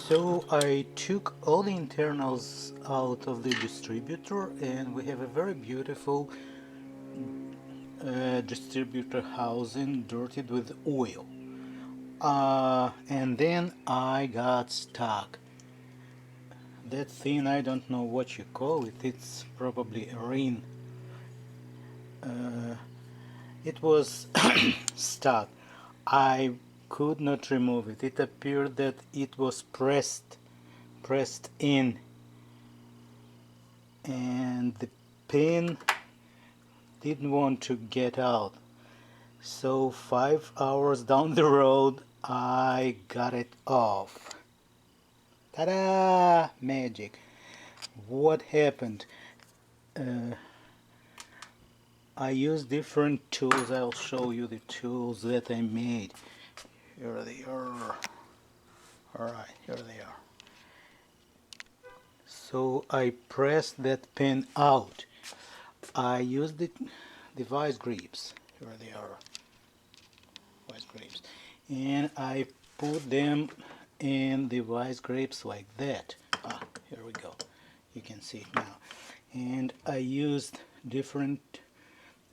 So I took all the internals out of the distributor, and we have a very beautiful distributor housing dirtied with oil. And then I got stuck. That thing, I don't know what you call it, it's probably a ring. It was stuck. I could not remove it. It appeared that it was pressed in, and the pin didn't want to get out. So 5 hours down the road I got it off. Ta-da! Magic. What happened? I used different tools. I'll show you the tools that I made. Here they are. Alright, here they are. So I pressed that pin out. I used the vise grips. Here they are. Vise grips. And I put them in the vise grips like that. Here we go. You can see it now. And I used different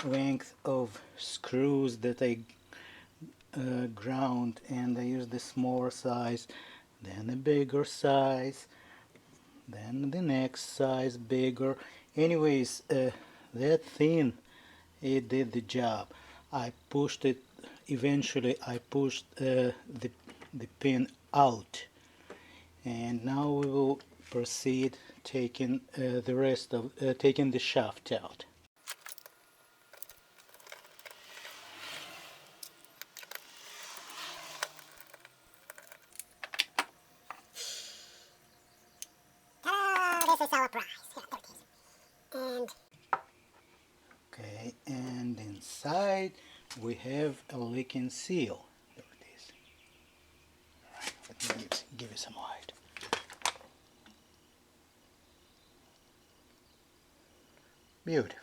length of screws that I ground, and I used the smaller size, then a bigger size, then the next size bigger. Anyways, that thing, it did the job. I pushed it. Eventually I pushed the pin out, and now we will proceed taking the rest of taking the shaft out. This is our prize. Yeah, there it is. And Okay, and inside we have a leaking seal. There it is. Alright, let me give you some light. Beautiful.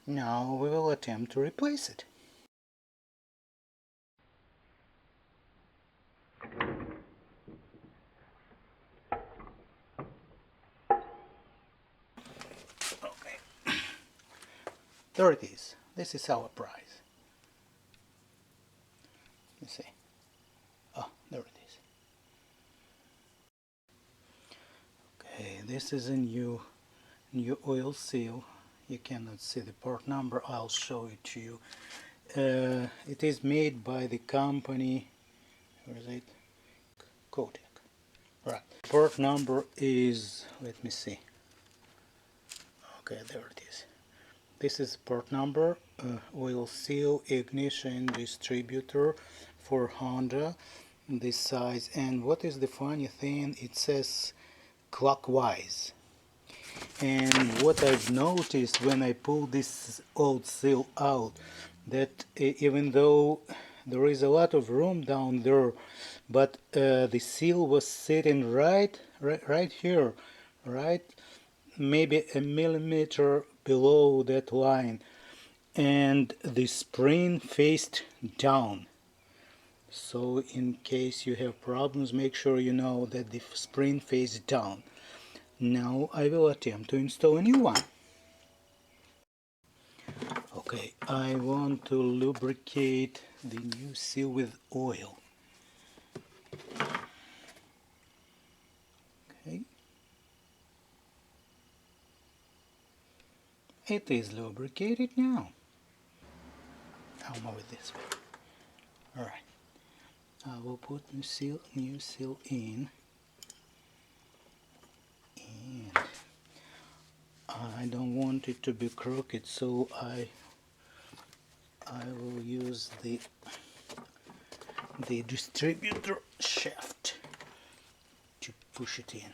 Now we will attempt to replace it. Okay. There it is. This is our prize. You see. Oh, there it is. Okay, this is a new oil seal. You cannot see the part number. I'll show it to you. It is made by the company. Where is it? Kodak. Right. Part number is, let me see. Okay, there it is. This is part number, oil seal ignition distributor for Honda, this size. And what is the funny thing? It says clockwise. And what I've noticed when I pull this old seal out, that even though there is a lot of room down there, but the seal was sitting right here, right, maybe a millimeter below that line, and the spring faced down. So in case you have problems, make sure you know that the spring faces down. Now I will attempt to install a new one. Okay, I want to lubricate the new seal with oil. Okay. It is lubricated now. I'll move it this way. Alright. I will put new seal in. And I don't want it to be crooked, so I will use the distributor shaft to push it in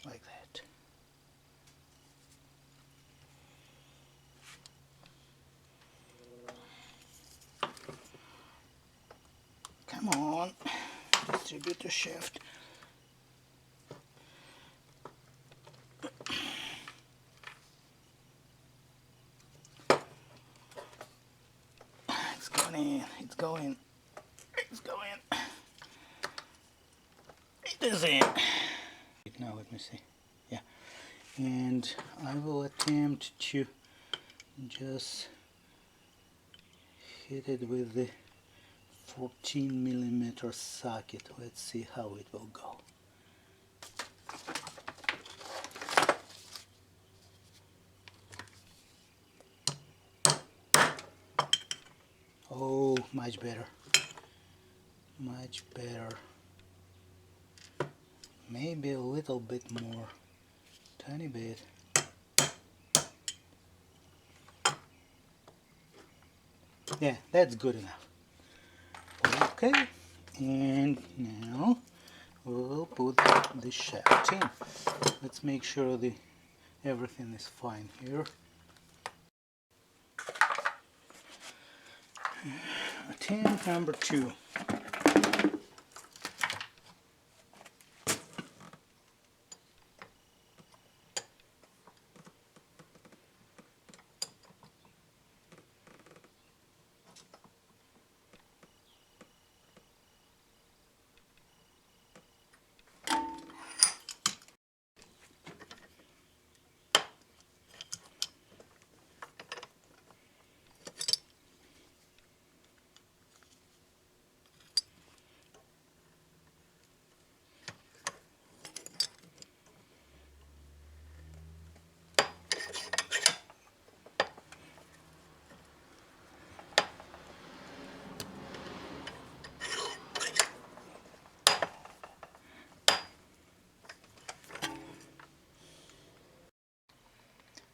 like that. Come on, distributor shaft. It's It's going. It's going. It is in. Now let me see. Yeah. And I will attempt to just hit it with the 14mm socket. Let's see how it will go. Oh, much better. Much better. Maybe a little bit more. Tiny bit. Yeah, that's good enough. Okay, and now we'll put the shaft in. Let's make sure everything is fine here. Attempt number 2.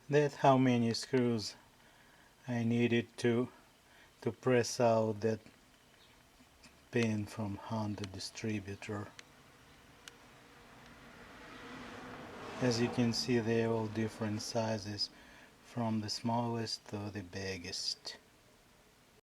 That's how many screws I needed to press out that pin from Honda distributor. As you can see, they're all different sizes from the smallest to the biggest.